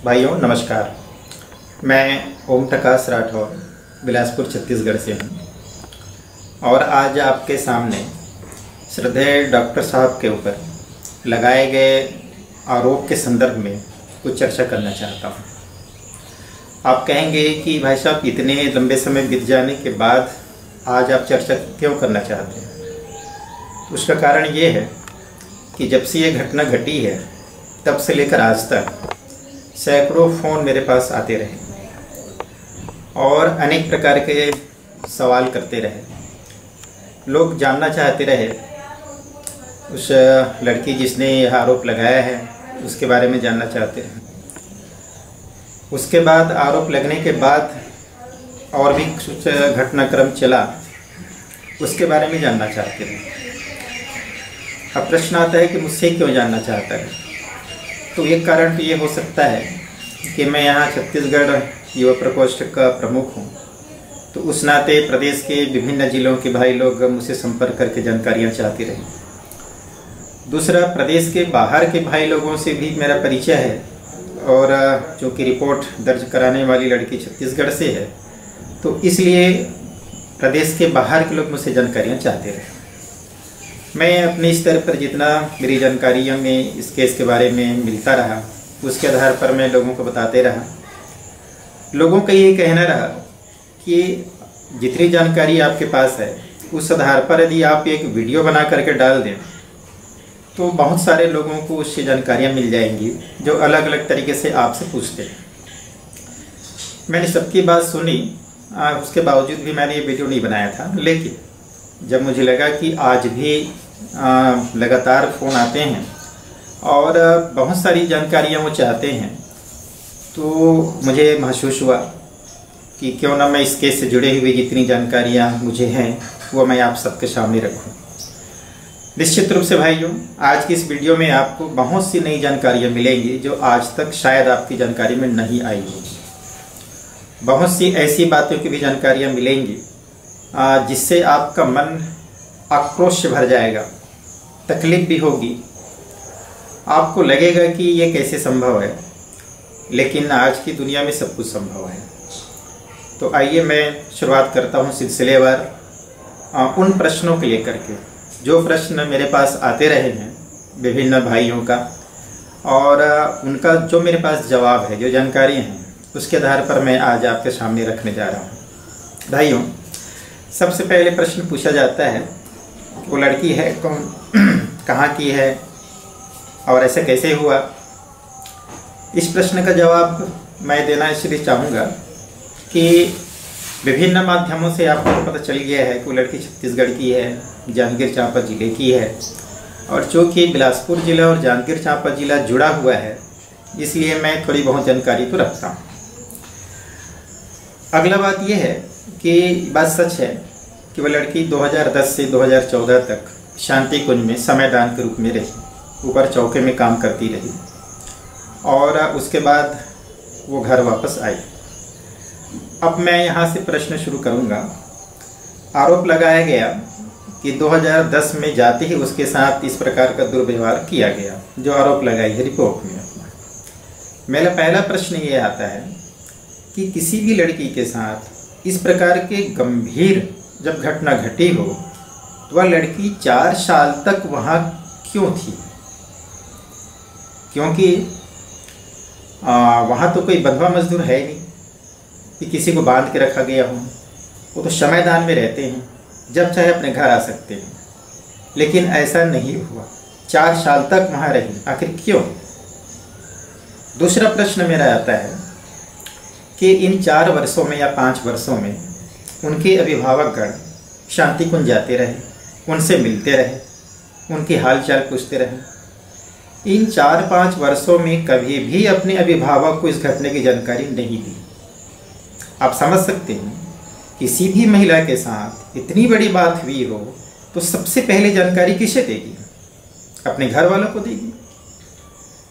भाइयों नमस्कार। मैं ओम प्रकाश राठौर बिलासपुर छत्तीसगढ़ से हूँ और आज आपके सामने श्रद्धेय डॉक्टर साहब के ऊपर लगाए गए आरोप के संदर्भ में कुछ चर्चा करना चाहता हूँ। आप कहेंगे कि भाई साहब इतने लंबे समय बीत जाने के बाद आज आप चर्चा क्यों करना चाहते हैं। उसका कारण ये है कि जब से ये घटना घटी है तब से लेकर आज तक सैकड़ों फ़ोन मेरे पास आते रहे और अनेक प्रकार के सवाल करते रहे। लोग जानना चाहते रहे उस लड़की जिसने यह आरोप लगाया है उसके बारे में जानना चाहते रहे। उसके बाद आरोप लगने के बाद और भी कुछ घटनाक्रम चला उसके बारे में जानना चाहते रहे। अब प्रश्न आता है कि मुझसे क्यों जानना चाहता है। तो एक कारण तो ये हो सकता है कि मैं यहाँ छत्तीसगढ़ युवा प्रकोष्ठ का प्रमुख हूँ, तो उस नाते प्रदेश के विभिन्न जिलों के भाई लोग मुझसे संपर्क करके जानकारियाँ चाहते रहे। दूसरा, प्रदेश के बाहर के भाई लोगों से भी मेरा परिचय है और चूँकि रिपोर्ट दर्ज कराने वाली लड़की छत्तीसगढ़ से है तो इसलिए प्रदेश के बाहर के लोग मुझसे जानकारियाँ चाहते रहे। मैं अपने स्तर पर जितना मेरी जानकारियों में इस केस के बारे में मिलता रहा उसके आधार पर मैं लोगों को बताते रहा। लोगों का ये कहना रहा कि जितनी जानकारी आपके पास है उस आधार पर यदि आप एक वीडियो बना करके डाल दें तो बहुत सारे लोगों को उससे जानकारियाँ मिल जाएंगी जो अलग अलग तरीके से आपसे पूछते हैं। मैंने सबकी बात सुनी, उसके बावजूद भी मैंने ये वीडियो नहीं बनाया था। लेकिन जब मुझे लगा कि आज भी लगातार फ़ोन आते हैं और बहुत सारी जानकारियाँ वो चाहते हैं तो मुझे महसूस हुआ कि क्यों ना मैं इस केस से जुड़े हुए जितनी जानकारियाँ मुझे हैं वो मैं आप सबके सामने रखूँ। निश्चित रूप से भाइयों, आज की इस वीडियो में आपको बहुत सी नई जानकारियाँ मिलेंगी जो आज तक शायद आपकी जानकारी में नहीं आई होगी। बहुत सी ऐसी बातों की भी जानकारियाँ मिलेंगी जिससे आपका मन आक्रोश से भर जाएगा, तकलीफ भी होगी, आपको लगेगा कि ये कैसे संभव है, लेकिन आज की दुनिया में सब कुछ संभव है। तो आइए मैं शुरुआत करता हूँ सिलसिलेवार उन प्रश्नों के लेकर के जो प्रश्न मेरे पास आते रहे हैं विभिन्न भाइयों का, और उनका जो मेरे पास जवाब है, जो जानकारी हैं, उसके आधार पर मैं आज आपके सामने रखने जा रहा हूँ। भाइयों, सबसे पहले प्रश्न पूछा जाता है वो लड़की है कौन, कहाँ की है और ऐसा कैसे हुआ। इस प्रश्न का जवाब मैं देना इसलिए चाहूँगा कि विभिन्न माध्यमों से आपको पता चल गया है कि वो लड़की छत्तीसगढ़ की है, जांजगीर चांपा जिले की है, और चूँकि बिलासपुर जिला और जांजगीर चांपा जिला जुड़ा हुआ है इसलिए मैं थोड़ी बहुत जानकारी तो रखता हूँ। अगला बात यह है कि बात सच है कि वह लड़की 2010 से 2014 तक शांति कुंज में समयदान के रूप में रही, ऊपर चौके में काम करती रही और उसके बाद वो घर वापस आई। अब मैं यहाँ से प्रश्न शुरू करूँगा। आरोप लगाया गया कि 2010 में जाते ही उसके साथ इस प्रकार का दुर्व्यवहार किया गया, जो आरोप लगाई है रिपोर्ट में। मेरा पहला प्रश्न ये आता है कि किसी भी लड़की के साथ इस प्रकार के गंभीर जब घटना घटी हो तो वह लड़की 4 साल तक वहाँ क्यों थी। क्योंकि वहाँ तो कोई बंधुआ मजदूर है नहीं कि किसी को बांध के रखा गया हो। वो तो समयदान में रहते हैं, जब चाहे अपने घर आ सकते हैं, लेकिन ऐसा नहीं हुआ। 4 साल तक वहाँ रही, आखिर क्यों। दूसरा प्रश्न मेरा आता है कि इन 4 वर्षों में या 5 वर्षों में उनके अभिभावकगण शांति कुंज जाते रहे, उनसे मिलते रहे, उनकी हालचाल पूछते रहे। इन 4-5 वर्षों में कभी भी अपने अभिभावक को इस घटने की जानकारी नहीं दी। आप समझ सकते हैं, किसी भी महिला के साथ इतनी बड़ी बात हुई हो तो सबसे पहले जानकारी किसे देगी? अपने घर वालों को देगी।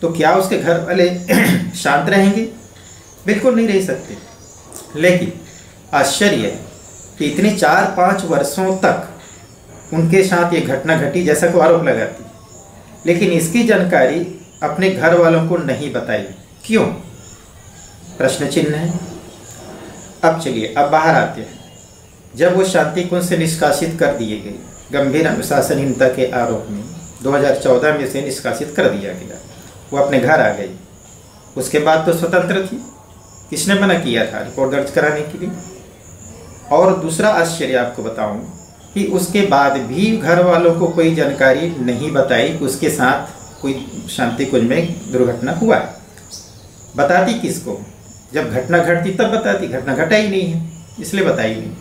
तो क्या उसके घर वाले शांत रहेंगे? बिल्कुल नहीं रह सकते। लेकिन आश्चर्य है कि इतने 4-5 वर्षों तक उनके साथ ये घटना घटी जैसा को आरोप लगाती, लेकिन इसकी जानकारी अपने घर वालों को नहीं बताई। क्यों? प्रश्न चिन्ह है। अब चलिए, अब बाहर आते हैं। जब वो शांति कुंज से निष्कासित कर दिए गए गंभीर अनुशासनहीनता के आरोप में 2014 में से निष्कासित कर दिया गया, वो अपने घर आ गई। उसके बाद तो स्वतंत्र थी, किसने मना किया था रिपोर्ट दर्ज कराने के लिए? और दूसरा आश्चर्य आपको बताऊं कि उसके बाद भी घर वालों को कोई जानकारी नहीं बताई कि उसके साथ कोई शांति कुंज में दुर्घटना हुआ है। बताती किसको? जब घटना घटती तब बताती, घटना घटा ही नहीं है इसलिए बताई नहीं।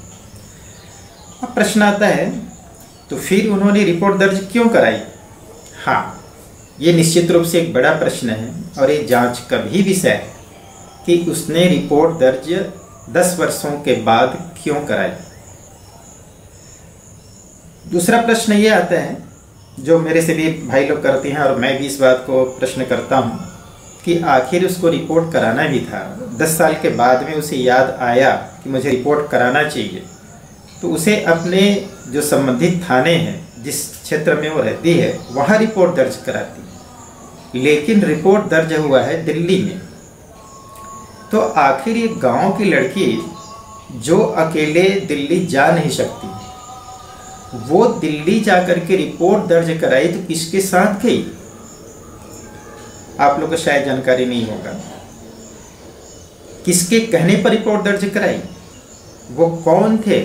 अब प्रश्न आता है, तो फिर उन्होंने रिपोर्ट दर्ज क्यों कराई? हाँ, ये निश्चित रूप से एक बड़ा प्रश्न है और ये जांच का भी विषय है कि उसने रिपोर्ट दर्ज 10 वर्षों के बाद क्यों कराई। दूसरा प्रश्न ये आता है, जो मेरे से भी भाई लोग करते हैं और मैं भी इस बात को प्रश्न करता हूँ कि आखिर उसको रिपोर्ट कराना भी था। 10 साल के बाद में उसे याद आया कि मुझे रिपोर्ट कराना चाहिए, तो उसे अपने जो संबंधित थाने हैं, जिस क्षेत्र में वो रहती है, वहाँ रिपोर्ट दर्ज कराती। लेकिन रिपोर्ट दर्ज हुआ है दिल्ली में। तो आखिर ये गांव की लड़की जो अकेले दिल्ली जा नहीं सकती, वो दिल्ली जाकर के रिपोर्ट दर्ज कराई तो किसके साथ गई? आप लोग को शायद जानकारी नहीं होगा। किसके कहने पर रिपोर्ट दर्ज कराई? वो कौन थे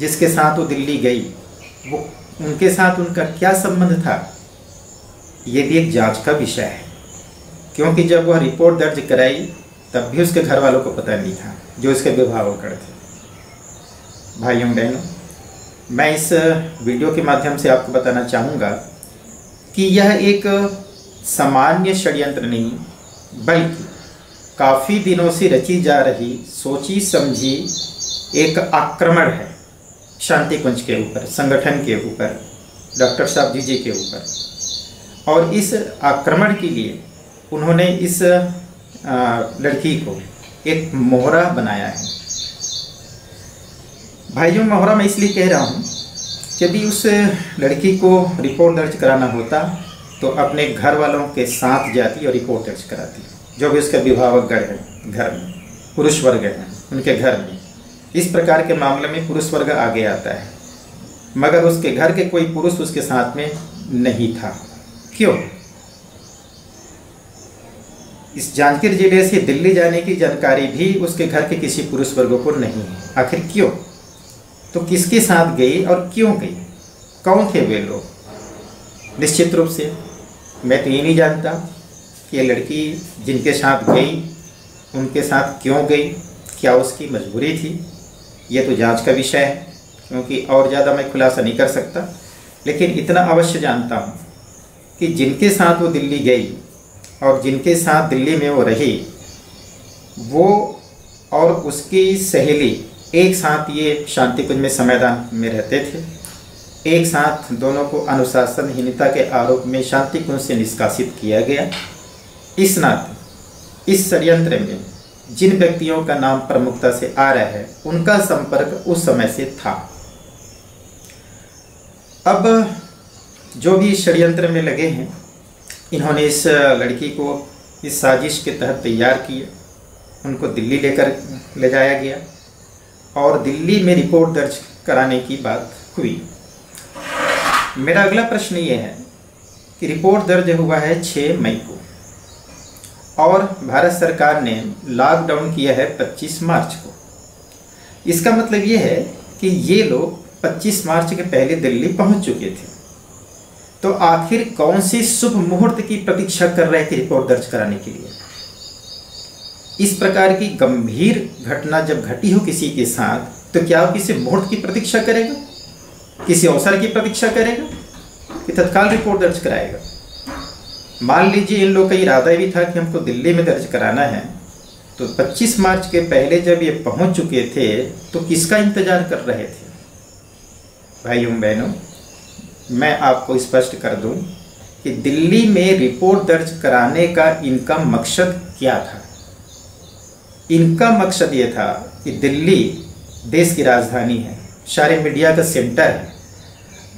जिसके साथ वो दिल्ली गई? वो उनके साथ उनका क्या संबंध था? ये भी एक जांच का विषय है, क्योंकि जब वह रिपोर्ट दर्ज कराई तब भी उसके घर वालों को पता नहीं था, जो इसके अभिभावक थे। भाइयों बहनों, मैं इस वीडियो के माध्यम से आपको बताना चाहूँगा कि यह एक सामान्य षड्यंत्र नहीं, बल्कि काफ़ी दिनों से रची जा रही सोची समझी एक आक्रमण है शांति कुंज के ऊपर, संगठन के ऊपर, डॉक्टर साहब जी के ऊपर। और इस आक्रमण के लिए उन्होंने इस लड़की को एक मोहरा बनाया है। भाइयों, मोहरा मैं इसलिए कह रहा हूँ कि यदि उस लड़की को रिपोर्ट दर्ज कराना होता तो अपने घर वालों के साथ जाती और रिपोर्ट दर्ज कराती, जो भी उसके अभिभावकगण हैं घर में, पुरुष वर्ग हैं उनके घर में। इस प्रकार के मामले में पुरुष वर्ग आगे आता है, मगर उसके घर के कोई पुरुष उसके साथ में नहीं था। क्यों? इस जांजगीर जिले से दिल्ली जाने की जानकारी भी उसके घर के किसी पुरुष वर्गों को नहीं है। आखिर क्यों? तो किसके साथ गई और क्यों गई? कौन थे वे लोग? निश्चित रूप से मैं तो ये नहीं जानता कि ये लड़की जिनके साथ गई उनके साथ क्यों गई, क्या उसकी मजबूरी थी। ये तो जांच का विषय है, क्योंकि और ज़्यादा मैं खुलासा नहीं कर सकता। लेकिन इतना अवश्य जानता हूँ कि जिनके साथ वो दिल्ली गई और जिनके साथ दिल्ली में वो रही, वो और उसकी सहेली एक साथ ये शांति कुंज में समयदान में रहते थे। एक साथ दोनों को अनुशासनहीनता के आरोप में शांति कुंज से निष्कासित किया गया। इस नाते इस षड्यंत्र में जिन व्यक्तियों का नाम प्रमुखता से आ रहा है, उनका संपर्क उस समय से था। अब जो भी षड्यंत्र में लगे हैं, इन्होंने इस लड़की को इस साजिश के तहत तैयार किया, उनको दिल्ली लेकर ले जाया गया और दिल्ली में रिपोर्ट दर्ज कराने की बात हुई। मेरा अगला प्रश्न ये है कि रिपोर्ट दर्ज हुआ है 6 मई को और भारत सरकार ने लॉकडाउन किया है 25 मार्च को। इसका मतलब ये है कि ये लोग 25 मार्च के पहले दिल्ली पहुंच चुके थे। तो आखिर कौन सी शुभ मुहूर्त की प्रतीक्षा कर रहे थे रिपोर्ट दर्ज कराने के लिए? इस प्रकार की गंभीर घटना जब घटी हो किसी के साथ, तो क्या वो किसी मुहूर्त की प्रतीक्षा करेगा, किसी अवसर की प्रतीक्षा करेगा कि तत्काल रिपोर्ट दर्ज कराएगा? मान लीजिए इन लोगों का इरादा भी था कि हमको दिल्ली में दर्ज कराना है, तो 25 मार्च के पहले जब ये पहुंच चुके थे तो किसका इंतजार कर रहे थे? भाइयों बहनों, मैं आपको स्पष्ट कर दूं कि दिल्ली में रिपोर्ट दर्ज कराने का इनका मकसद क्या था। इनका मकसद ये था कि दिल्ली देश की राजधानी है, सारे मीडिया का सेंटर है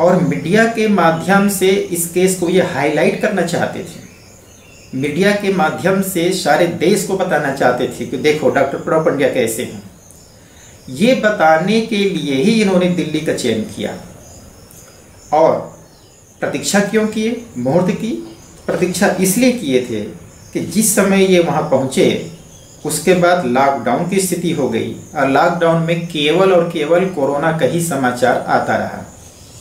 और मीडिया के माध्यम से इस केस को ये हाईलाइट करना चाहते थे मीडिया के माध्यम से सारे देश को बताना चाहते थे कि देखो डॉक्टर प्रणब पंड्या कैसे हैं। ये बताने के लिए ही इन्होंने दिल्ली का चयन किया। और प्रतीक्षा क्यों किए? मुहूर्त की प्रतीक्षा इसलिए किए थे कि जिस समय ये वहाँ पहुँचे उसके बाद लॉकडाउन की स्थिति हो गई और लॉकडाउन में केवल और केवल कोरोना का ही समाचार आता रहा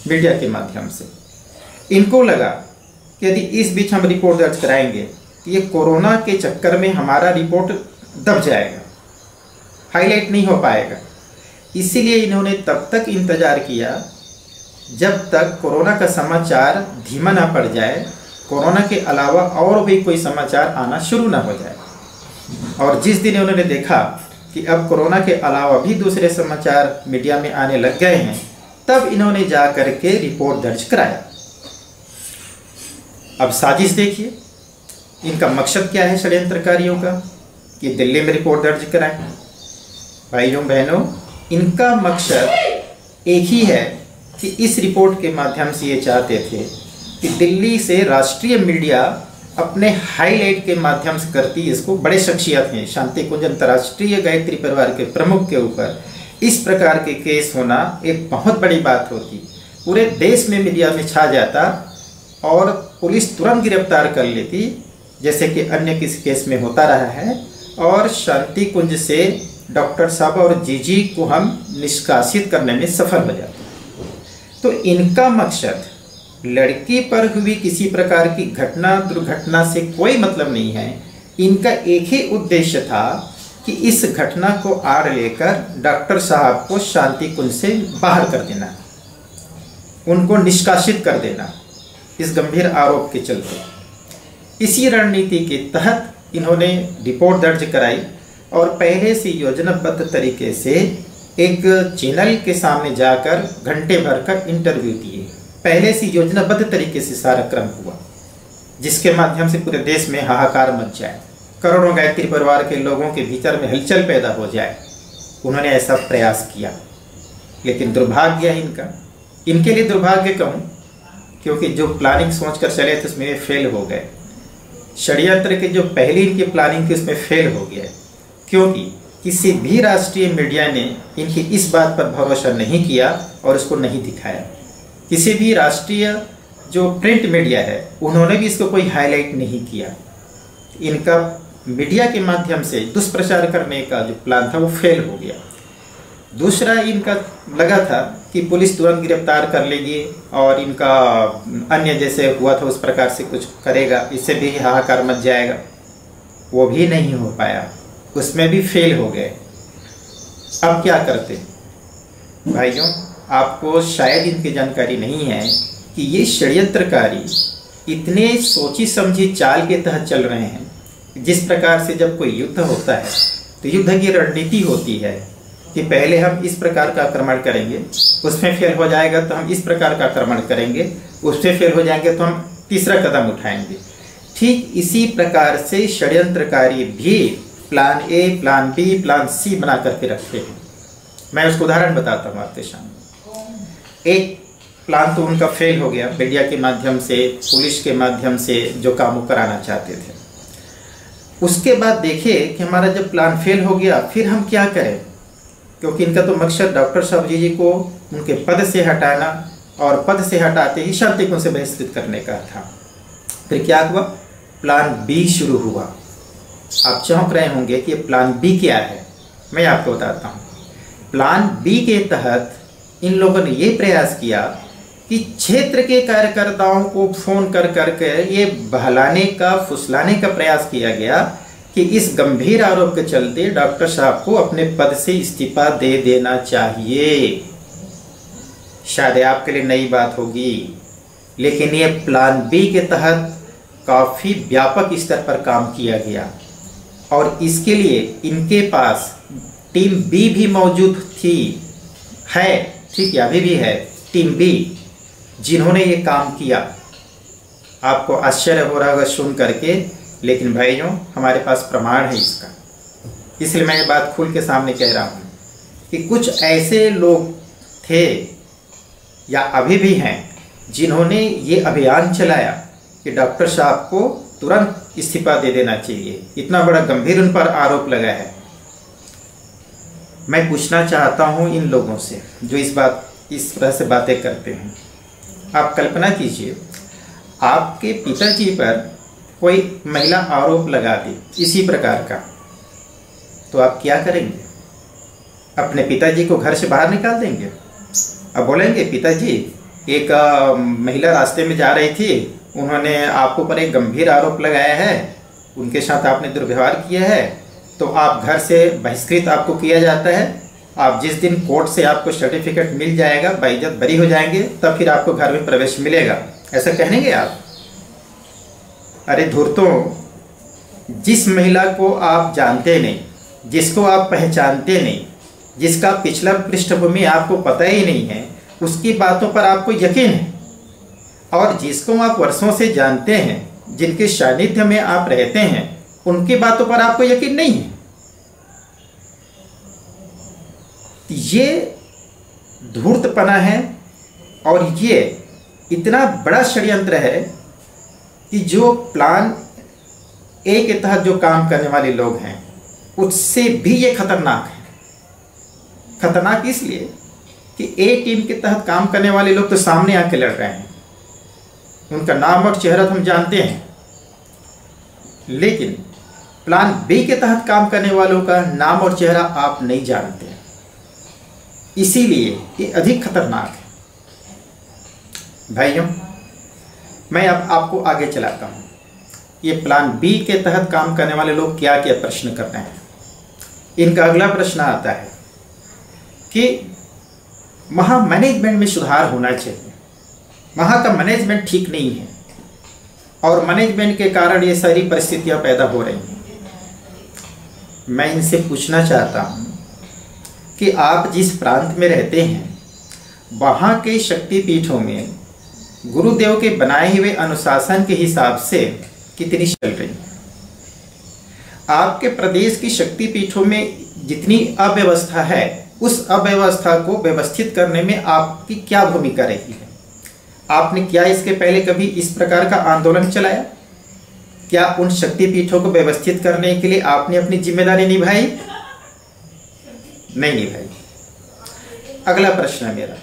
मीडिया के माध्यम से। इनको लगा कि यदि इस बीच हम रिपोर्ट दर्ज कराएंगे तो ये कोरोना के चक्कर में हमारा रिपोर्ट दब जाएगा, हाईलाइट नहीं हो पाएगा। इसीलिए इन्होंने तब तक इंतजार किया जब तक कोरोना का समाचार धीमा ना पड़ जाए, कोरोना के अलावा और भी कोई समाचार आना शुरू ना हो जाए। और जिस दिन उन्होंने देखा कि अब कोरोना के अलावा भी दूसरे समाचार मीडिया में आने लग गए हैं, तब इन्होंने जा करके रिपोर्ट दर्ज कराया। अब साजिश देखिए, इनका मकसद क्या है षड्यंत्रकारियों का कि दिल्ली में रिपोर्ट दर्ज कराएं। भाइयों बहनों, इनका मकसद एक ही है कि इस रिपोर्ट के माध्यम से ये चाहते थे कि दिल्ली से राष्ट्रीय मीडिया अपने हाईलाइट के माध्यम से करती इसको। बड़े शख्सियत हैं, शांति कुंज अंतर्राष्ट्रीय गायत्री परिवार के प्रमुख के ऊपर इस प्रकार के केस होना एक बहुत बड़ी बात होती। पूरे देश में मीडिया में छा जाता और पुलिस तुरंत गिरफ्तार कर लेती, जैसे कि अन्य किसी केस में होता रहा है, और शांति कुंज से डॉक्टर साहब और जीजी को हम निष्कासित करने में सफल हो जाते। तो इनका मकसद लड़की पर हुई किसी प्रकार की घटना दुर्घटना से कोई मतलब नहीं है। इनका एक ही उद्देश्य था कि इस घटना को आड़ लेकर डॉक्टर साहब को शांति कुंज से बाहर कर देना, उनको निष्कासित कर देना इस गंभीर आरोप के चलते। इसी रणनीति के तहत इन्होंने रिपोर्ट दर्ज कराई और पहले से योजनाबद्ध तरीके से एक चैनल के सामने जाकर घंटे भर का इंटरव्यू दिए। पहले से योजनाबद्ध तरीके से सारा क्रम हुआ, जिसके माध्यम से पूरे देश में हाहाकार मच जाए, करोड़ों गायत्री परिवार के लोगों के भीतर में हलचल पैदा हो जाए। उन्होंने ऐसा प्रयास किया, लेकिन दुर्भाग्य है इनका। इनके लिए दुर्भाग्य कहूँ क्योंकि जो प्लानिंग सोचकर चले थे उसमें फेल हो गए। षड्यंत्र के जो पहली इनकी प्लानिंग थी उसमें फेल हो गया, क्योंकि किसी भी राष्ट्रीय मीडिया ने इनकी इस बात पर भरोसा नहीं किया और उसको नहीं दिखाया। किसी भी राष्ट्रीय जो प्रिंट मीडिया है उन्होंने भी इसको कोई हाईलाइट नहीं किया। इनका मीडिया के माध्यम से दुष्प्रचार करने का जो प्लान था वो फेल हो गया। दूसरा, इनका लगा था कि पुलिस तुरंत गिरफ्तार कर लेगी और इनका अन्य जैसे हुआ था उस प्रकार से कुछ करेगा, इससे भी हाहाकार मच जाएगा। वो भी नहीं हो पाया, उसमें भी फेल हो गए। अब क्या करते भाइयों? आपको शायद इनकी जानकारी नहीं है कि ये षड्यंत्रकारी इतने सोची समझी चाल के तहत चल रहे हैं। जिस प्रकार से जब कोई युद्ध होता है तो युद्ध की रणनीति होती है कि पहले हम इस प्रकार का आक्रमण करेंगे, उसमें फेल हो जाएगा तो हम इस प्रकार का आक्रमण करेंगे, उसमें फेल हो जाएंगे तो हम तीसरा कदम उठाएंगे। ठीक इसी प्रकार से षड्यंत्रकारी भी plan A, plan B, plan C बना करके रखते हैं। मैं उसको उदाहरण बताता हूँ आपके सामने। एक प्लान तो उनका फेल हो गया, मीडिया के माध्यम से, पुलिस के माध्यम से जो काम वो कराना चाहते थे। उसके बाद देखिए कि हमारा जब प्लान फेल हो गया फिर हम क्या करें, क्योंकि इनका तो मकसद डॉक्टर साहब जी को उनके पद से हटाना और पद से हटाते ही शांति कुंज से बहिष्कृत करने का था। फिर क्या हुआ? प्लान बी शुरू हुआ। आप चौंक रहे होंगे कि प्लान बी क्या है, मैं आपको बताता हूँ। प्लान बी के तहत इन लोगों ने ये प्रयास किया कि क्षेत्र के कार्यकर्ताओं को फोन कर करके ये बहलाने का, फुसलाने का प्रयास किया गया कि इस गंभीर आरोप के चलते डॉक्टर साहब को अपने पद से इस्तीफा दे देना चाहिए। शायद आपके लिए नई बात होगी, लेकिन ये प्लान बी के तहत काफ़ी व्यापक स्तर पर काम किया गया और इसके लिए इनके पास टीम बी भी मौजूद थी, है, ठीक है, अभी भी है टीम बी, जिन्होंने ये काम किया। आपको आश्चर्य हो रहा होगा सुन करके, लेकिन भाइयों हमारे पास प्रमाण है इसका, इसलिए मैं ये बात खुल के सामने कह रहा हूँ कि कुछ ऐसे लोग थे या अभी भी हैं जिन्होंने ये अभियान चलाया कि डॉक्टर साहब को तुरंत इस्तीफा दे देना चाहिए। इतना बड़ा गंभीर उन पर आरोप लगा है। मैं पूछना चाहता हूं इन लोगों से जो इस तरह से बातें करते हैं। आप कल्पना कीजिए, आपके पिताजी पर कोई महिला आरोप लगा दी इसी प्रकार का, तो आप क्या करेंगे? अपने पिताजी को घर से बाहर निकाल देंगे? अब बोलेंगे पिताजी एक महिला रास्ते में जा रही थी, उन्होंने आपको पर एक गंभीर आरोप लगाया है, उनके साथ आपने दुर्व्यवहार किया है, तो आप घर से बहिष्कृत आपको किया जाता है। आप जिस दिन कोर्ट से आपको सर्टिफिकेट मिल जाएगा, बाइज्जत बरी हो जाएंगे, तब फिर आपको घर में प्रवेश मिलेगा, ऐसा कहेंगे आप? अरे धूर्तों, जिस महिला को आप जानते नहीं, जिसको आप पहचानते नहीं, जिसका पिछला पृष्ठभूमि आपको पता ही नहीं है, उसकी बातों पर आपको यकीन है, और जिसको आप वर्षों से जानते हैं, जिनके सानिध्य में आप रहते हैं, उनकी बातों पर आपको यकीन नहीं है। ये धूर्तपना है और ये इतना बड़ा षड्यंत्र है कि जो प्लान ए के तहत जो काम करने वाले लोग हैं, उससे भी ये खतरनाक है। खतरनाक इसलिए कि ए टीम के तहत काम करने वाले लोग तो सामने आके लड़ रहे हैं, उनका नाम और चेहरा तो हम जानते हैं, लेकिन प्लान बी के तहत काम करने वालों का नाम और चेहरा आप नहीं जानते, इसीलिए ये अधिक खतरनाक है। भाइयों, मैं अब आपको आगे चलाता हूँ। ये प्लान बी के तहत काम करने वाले लोग क्या क्या प्रश्न कर रहे हैं। इनका अगला प्रश्न आता है कि वहाँ मैनेजमेंट में सुधार होना चाहिए, वहाँ का मैनेजमेंट ठीक नहीं है और मैनेजमेंट के कारण ये सारी परिस्थितियाँ पैदा हो रही हैं। मैं इनसे पूछना चाहता हूँ कि आप जिस प्रांत में रहते हैं, वहाँ के शक्तिपीठों में गुरुदेव के बनाए हुए अनुशासन के हिसाब से कितनी चल रही है? आपके प्रदेश की शक्तिपीठों में जितनी अव्यवस्था है, उस अव्यवस्था को व्यवस्थित करने में आपकी क्या भूमिका रही है? आपने क्या इसके पहले कभी इस प्रकार का आंदोलन चलाया? क्या उन शक्तिपीठों को व्यवस्थित करने के लिए आपने अपनी जिम्मेदारी निभाई? नहीं निभाई। अगला प्रश्न है मेरा,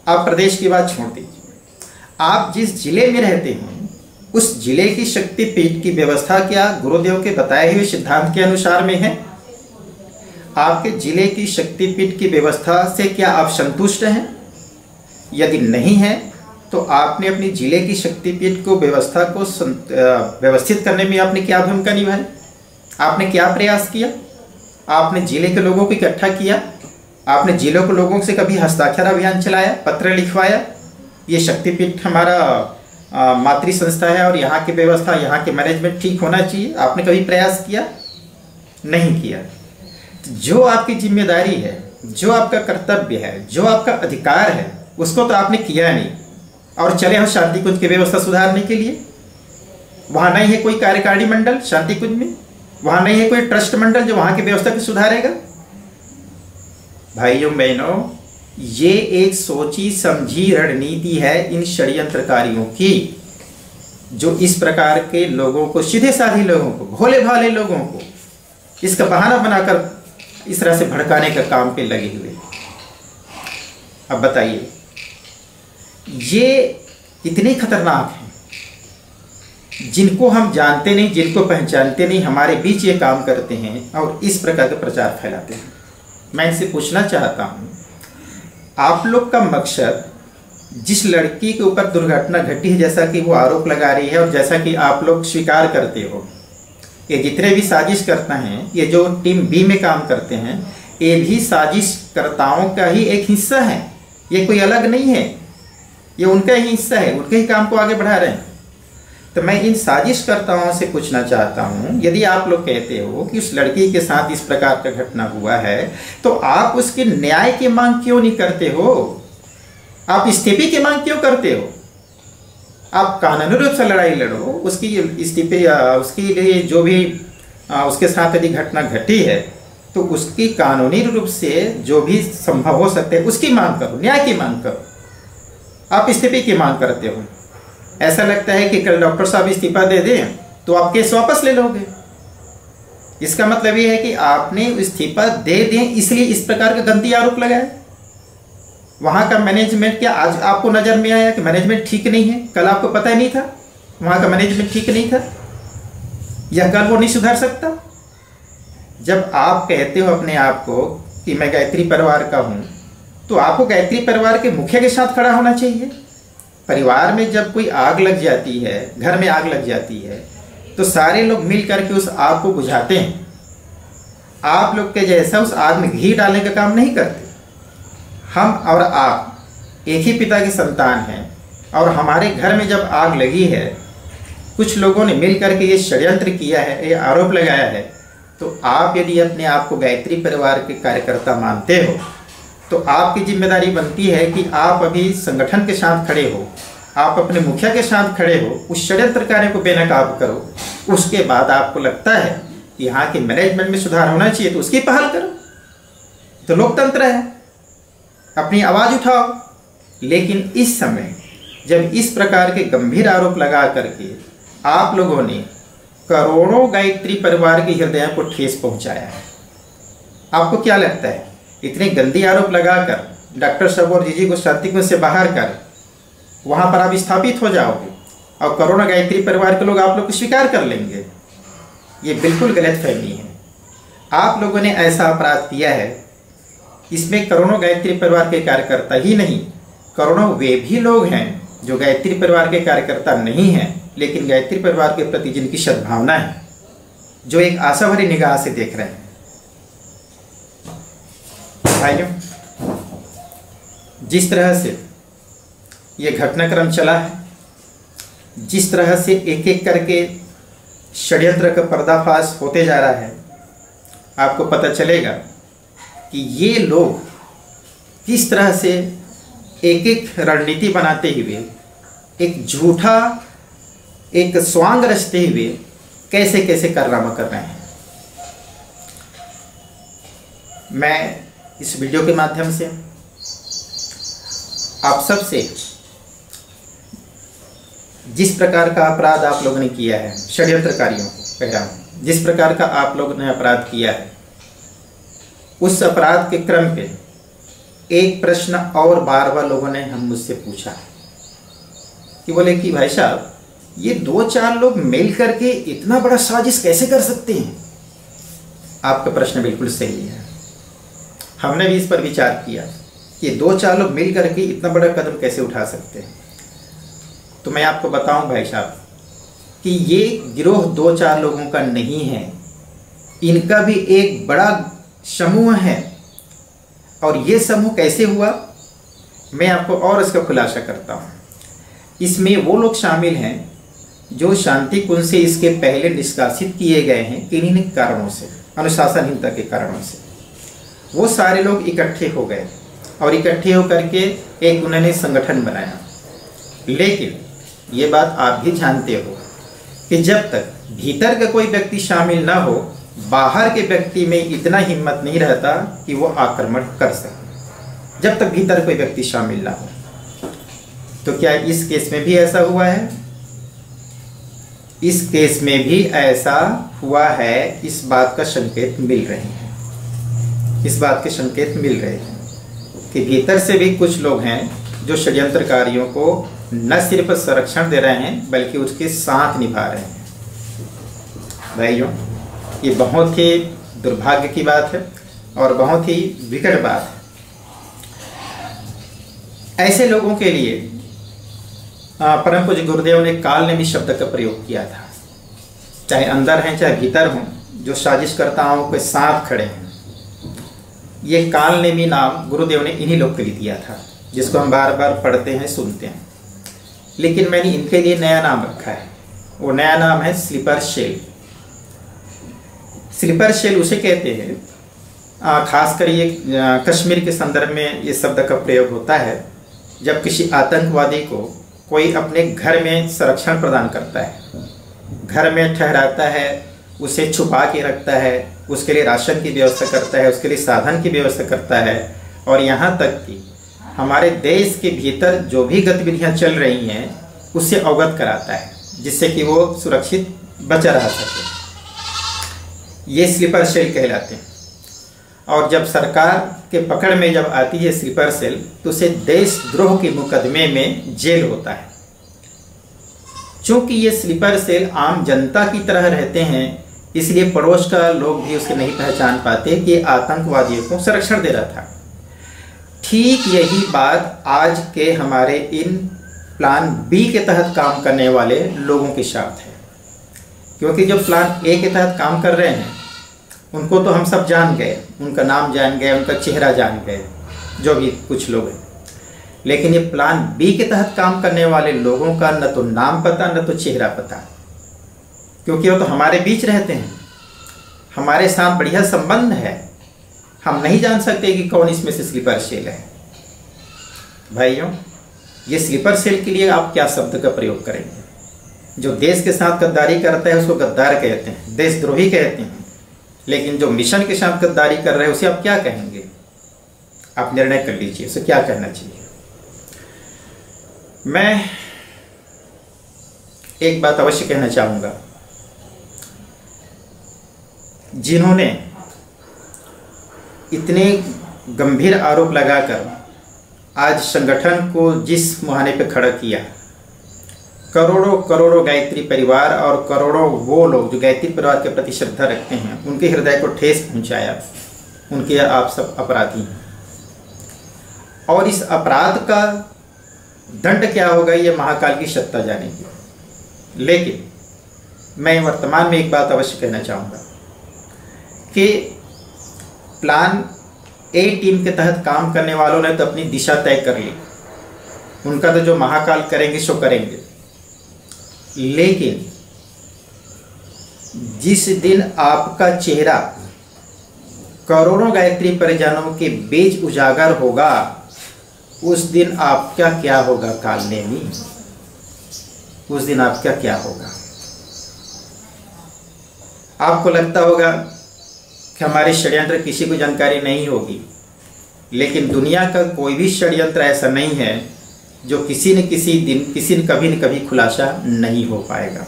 आप प्रदेश की बात छोड़ दीजिए, आप जिस जिले में रहते हैं उस जिले की शक्तिपीठ की व्यवस्था क्या गुरुदेव के बताए हुए सिद्धांत के अनुसार में है? आपके जिले की शक्तिपीठ की व्यवस्था से क्या आप संतुष्ट हैं? यदि नहीं है तो आपने अपनी जिले की शक्तिपीठ को व्यवस्था को व्यवस्थित करने में आपने क्या भूमिका निभाई? आपने क्या प्रयास किया? आपने जिले के लोगों को इकट्ठा किया? आपने जिलों के लोगों से कभी हस्ताक्षर अभियान चलाया, पत्र लिखवाया? ये शक्तिपीठ हमारा मातृ संस्था है और यहाँ की व्यवस्था, यहाँ के मैनेजमेंट ठीक होना चाहिए, आपने कभी प्रयास किया? नहीं किया। जो आपकी जिम्मेदारी है, जो आपका कर्तव्य है, जो आपका अधिकार है, उसको तो आपने किया नहीं और चले हम शांति कुंज की व्यवस्था सुधारने के लिए। वहाँ नहीं है कोई कार्यकारिणी मंडल शांति कुंज में, वहाँ नहीं है कोई ट्रस्ट मंडल जो वहाँ की व्यवस्था को सुधारेगा। भाइयों बहनों, ये एक सोची समझी रणनीति है इन षड्यंत्रकारियों की, जो इस प्रकार के लोगों को, सीधे साधे लोगों को, भोले भाले लोगों को इसका बहाना बनाकर इस तरह से भड़काने का काम पे लगे हुए। अब बताइए, ये कितने खतरनाक हैं, जिनको हम जानते नहीं, जिनको पहचानते नहीं, हमारे बीच ये काम करते हैं और इस प्रकार का प्रचार फैलाते हैं। मैं इनसे पूछना चाहता हूँ, आप लोग का मकसद, जिस लड़की के ऊपर दुर्घटना घटी है, जैसा कि वो आरोप लगा रही है और जैसा कि आप लोग स्वीकार करते हो, ये जितने भी साजिश करते हैं, ये जो टीम बी में काम करते हैं, ये भी साजिशकर्ताओं का ही एक हिस्सा है, ये कोई अलग नहीं है, ये उनका ही हिस्सा है, उनके ही काम को आगे बढ़ा रहे हैं। तो मैं इन साजिशकर्ताओं से पूछना चाहता हूं, यदि आप लोग कहते हो कि उस लड़की के साथ इस प्रकार का घटना हुआ है, तो आप उसके न्याय की मांग क्यों नहीं करते हो? आप इस्तीफे की मांग क्यों करते हो? आप कानूनी रूप से लड़ाई लड़ो, उसकी इस्तीफे, उसके लिए जो भी उसके साथ यदि घटना घटी है तो उसकी कानूनी रूप से जो भी संभव हो सकते हैं उसकी मांग करो, न्याय की मांग करो। आप इस्तीफे की मांग करते हो। ऐसा लगता है कि कल डॉक्टर साहब इस्तीफा दे दें तो आप केस वापस ले लोगे। इसका मतलब ये है कि आपने इस्तीफा दे दें इसलिए इस प्रकार का गंदी आरोप लगाया। वहाँ का मैनेजमेंट क्या आज आपको नज़र में आया कि मैनेजमेंट ठीक नहीं है? कल आपको पता ही नहीं था वहाँ का मैनेजमेंट ठीक नहीं था, या कल वो नहीं सुधर सकता? जब आप कहते हो अपने आप को कि मैं गायत्री परिवार का हूँ, तो आपको गायत्री परिवार के मुखिया के साथ खड़ा होना चाहिए। परिवार में जब कोई आग लग जाती है, घर में आग लग जाती है, तो सारे लोग मिल करके उस आग को बुझाते हैं। आप लोग के जैसा उस आग में घी डालने का काम नहीं करते। हम और आप एक ही पिता की संतान हैं, और हमारे घर में जब आग लगी है, कुछ लोगों ने मिल करके ये षड्यंत्र किया है, ये आरोप लगाया है, तो आप यदि अपने आप को गायत्री परिवार के कार्यकर्ता मानते हो, तो आपकी जिम्मेदारी बनती है कि आप अभी संगठन के साथ खड़े हो, आप अपने मुखिया के साथ खड़े हो, उस षड्यंत्रकारी को बेनकाब करो। उसके बाद आपको लगता है कि यहाँ के मैनेजमेंट में सुधार होना चाहिए, तो उसकी पहल करो। तो लोकतंत्र है, अपनी आवाज़ उठाओ। लेकिन इस समय जब इस प्रकार के गंभीर आरोप लगा करके आप लोगों ने करोड़ों गायत्री परिवार के हृदय को ठेस पहुंचाया है, आपको क्या लगता है इतने गंदे आरोप लगाकर डॉक्टर साहब और जीजी को शांतिकुंज से बाहर कर वहां पर आप स्थापित हो जाओगे और करोड़ों गायत्री परिवार के लोग आप लोग को स्वीकार कर लेंगे? ये बिल्कुल गलत फहमी है। आप लोगों ने ऐसा अपराध किया है, इसमें करोड़ों गायत्री परिवार के कार्यकर्ता ही नहीं, करोड़ों वे भी लोग हैं जो गायत्री परिवार के कार्यकर्ता नहीं हैं, लेकिन गायत्री परिवार के प्रति जिनकी सद्भावना है, जो एक आशा भरी निगाह से देख रहे हैं। भाइयों, जिस तरह से ये घटनाक्रम चला है, जिस तरह से एक एक करके षड्यंत्र का पर्दाफाश होते जा रहा है, आपको पता चलेगा कि ये लोग किस तरह से एक एक रणनीति बनाते हुए, एक झूठा एक स्वांग रचते हुए कैसे कैसे कारनामा कर रहे हैं। मैं इस वीडियो के माध्यम से आप सबसे जिस प्रकार का अपराध आप लोगों ने किया है, षड्यंत्रकारियों को कह रहा हूँ, जिस प्रकार का आप लोगों ने अपराध किया है, उस अपराध के क्रम पे एक प्रश्न और बार बार लोगों ने हम मुझसे पूछा कि बोले कि भाई साहब, ये 2-4 लोग मिल करके इतना बड़ा साजिश कैसे कर सकते हैं? आपका प्रश्न बिल्कुल सही है। हमने भी इस पर विचार किया कि 2-4 लोग मिल करके इतना बड़ा कदम कैसे उठा सकते हैं। तो मैं आपको बताऊं भाई साहब कि ये गिरोह 2-4 लोगों का नहीं है, इनका भी एक बड़ा समूह है। और ये समूह कैसे हुआ, मैं आपको और इसका खुलासा करता हूँ। इसमें वो लोग शामिल हैं जो शांति कुंज से इसके पहले निष्कासित किए गए हैं किन्हीं कारणों से, अनुशासनहीनता के कारणों से। वो सारे लोग इकट्ठे हो गए और इकट्ठे होकर के एक उन्होंने संगठन बनाया। लेकिन ये बात आप भी जानते हो कि जब तक भीतर का कोई व्यक्ति शामिल ना हो, बाहर के व्यक्ति में इतना हिम्मत नहीं रहता कि वो आक्रमण कर सके, जब तक भीतर कोई व्यक्ति शामिल ना हो। तो क्या इस केस में भी ऐसा हुआ है? इस केस में भी ऐसा हुआ है। इस बात का संकेत मिल रहे हैं, इस बात के संकेत मिल रहे हैं कि भीतर से भी कुछ लोग हैं जो षड्यंत्रकारियों को न सिर्फ संरक्षण दे रहे हैं बल्कि उसके साथ निभा रहे हैं। भाइयों, ये बहुत ही दुर्भाग्य की बात है और बहुत ही विकट बात है। ऐसे लोगों के लिए परम पूज्य गुरुदेव ने कालनेमी शब्द का प्रयोग किया था। चाहे अंदर हैं चाहे भीतर हों, जो साजिशकर्ताओं के साथ खड़े हैं, ये कालनेमी नाम गुरुदेव ने इन्हीं लोग के लिए दिया था, जिसको हम बार बार पढ़ते हैं, सुनते हैं। लेकिन मैंने इनके लिए नया नाम रखा है। वो नया नाम है स्लीपर सेल। स्लीपर सेल उसे कहते हैं, खासकर ये कश्मीर के संदर्भ में ये शब्द का प्रयोग होता है जब किसी आतंकवादी को कोई अपने घर में संरक्षण प्रदान करता है, घर में ठहराता है, उसे छुपा के रखता है, उसके लिए राशन की व्यवस्था करता है, उसके लिए साधन की व्यवस्था करता है, और यहाँ तक कि हमारे देश के भीतर जो भी गतिविधियाँ चल रही हैं उससे अवगत कराता है, जिससे कि वो सुरक्षित बचा रह सके। ये स्लीपर सेल कहलाते हैं। और जब सरकार के पकड़ में जब आती है स्लीपर सेल, तो उसे देशद्रोह के मुकदमे में जेल होता है। चूंकि ये स्लीपर सेल आम जनता की तरह रहते हैं, इसलिए पड़ोस का लोग भी उसके नहीं पहचान पाते कि आतंकवादियों को संरक्षण दे रहा था। ठीक यही बात आज के हमारे इन प्लान बी के तहत काम करने वाले लोगों के साथ है। क्योंकि जो प्लान ए के तहत काम कर रहे हैं उनको तो हम सब जान गए, उनका नाम जान गए, उनका चेहरा जान गए, जो भी कुछ लोग हैं। लेकिन ये प्लान बी के तहत काम करने वाले लोगों का न तो नाम पता, न तो चेहरा पता, क्योंकि वो तो हमारे बीच रहते हैं, हमारे साथ बढ़िया संबंध है। हम नहीं जान सकते कि कौन इसमें से स्लीपर सेल है। भाइयों, ये स्लीपर सेल के लिए आप क्या शब्द का प्रयोग करेंगे? जो देश के साथ गद्दारी करता है उसको गद्दार कहते हैं, देशद्रोही कहते हैं। लेकिन जो मिशन के साथ गद्दारी कर रहे हैं उसे आप क्या कहेंगे? आप निर्णय कर लीजिए, उसे क्या कहना चाहिए। मैं एक बात अवश्य कहना चाहूंगा, जिन्होंने इतने गंभीर आरोप लगाकर आज संगठन को जिस मुहाने पे खड़ा किया, करोड़ों करोड़ों गायत्री परिवार और करोड़ों वो लोग जो गायत्री परिवार के प्रति श्रद्धा रखते हैं, उनके हृदय को ठेस पहुंचाया, उनके आप सब अपराधी हैं। और इस अपराध का दंड क्या होगा ये महाकाल की सत्ता जानेगी। लेकिन मैं वर्तमान में एक बात अवश्य कहना चाहूँगा कि प्लान ए टीम के तहत काम करने वालों ने तो अपनी दिशा तय कर ली, उनका तो जो महाकाल करेंगे सो करेंगे। लेकिन जिस दिन आपका चेहरा करोड़ों गायत्री परिजनों के बीच उजागर होगा, उस दिन आपका क्या होगा कालनेमी? उस दिन आपका क्या होगा? आपको लगता होगा कि हमारे षड्यंत्र किसी को जानकारी नहीं होगी, लेकिन दुनिया का कोई भी षड्यंत्र ऐसा नहीं है जो किसी न किसी दिन, किसी न कभी खुलासा नहीं हो पाएगा।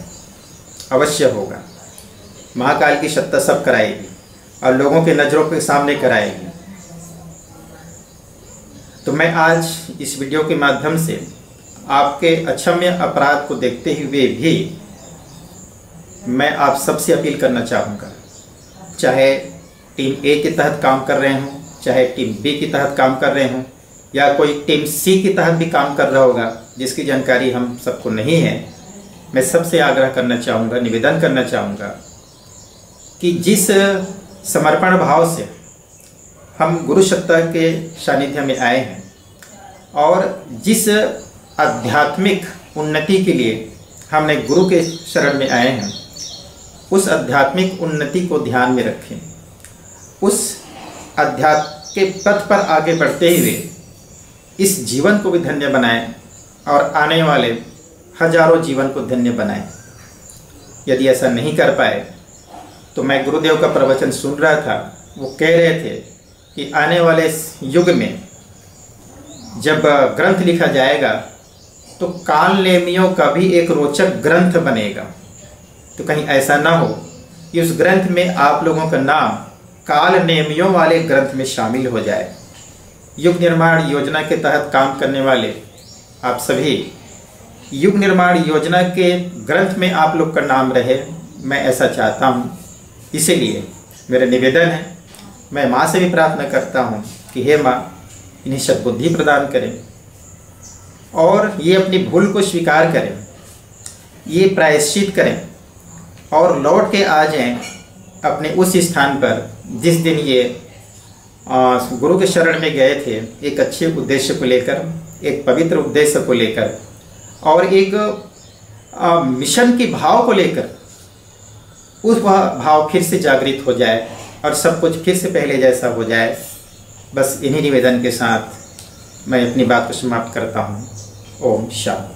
अवश्य होगा। महाकाल की सत्ता सब कराएगी और लोगों के नज़रों के सामने कराएगी। तो मैं आज इस वीडियो के माध्यम से आपके अक्षम्य अपराध को देखते हुए भी मैं आप सबसे अपील करना चाहूँगा, चाहे टीम ए के तहत काम कर रहे हों, चाहे टीम बी के तहत काम कर रहे हों, या कोई टीम सी के तहत भी काम कर रहा होगा जिसकी जानकारी हम सबको नहीं है, मैं सबसे आग्रह करना चाहूँगा, निवेदन करना चाहूँगा कि जिस समर्पण भाव से हम गुरु सत्ता के सानिध्य में आए हैं और जिस आध्यात्मिक उन्नति के लिए हमने गुरु के शरण में आए हैं, उस आध्यात्मिक उन्नति को ध्यान में रखें, उस अध्यात्म के पथ पर आगे बढ़ते हुए इस जीवन को भी धन्य बनाएं और आने वाले हजारों जीवन को धन्य बनाएं। यदि ऐसा नहीं कर पाए तो मैं गुरुदेव का प्रवचन सुन रहा था, वो कह रहे थे कि आने वाले युग में जब ग्रंथ लिखा जाएगा तो कालनेमियों का भी एक रोचक ग्रंथ बनेगा। तो कहीं ऐसा ना हो कि उस ग्रंथ में आप लोगों का नाम कालनेमियों वाले ग्रंथ में शामिल हो जाए। युग निर्माण योजना के तहत काम करने वाले आप सभी, युग निर्माण योजना के ग्रंथ में आप लोग का नाम रहे, मैं ऐसा चाहता हूँ। इसीलिए मेरा निवेदन है, मैं माँ से भी प्रार्थना करता हूँ कि हे माँ, इन्हें सद्बुद्धि प्रदान करें और ये अपनी भूल को स्वीकार करें, ये प्रायश्चित करें और लौट के आ जाएं अपने उस स्थान पर जिस दिन ये गुरु के शरण में गए थे, एक अच्छे उद्देश्य को लेकर, एक पवित्र उद्देश्य को लेकर और एक मिशन के भाव को लेकर। उस भाव फिर से जागृत हो जाए और सब कुछ फिर से पहले जैसा हो जाए। बस इन्हीं निवेदन के साथ मैं अपनी बात को समाप्त करता हूँ। ओम शांति।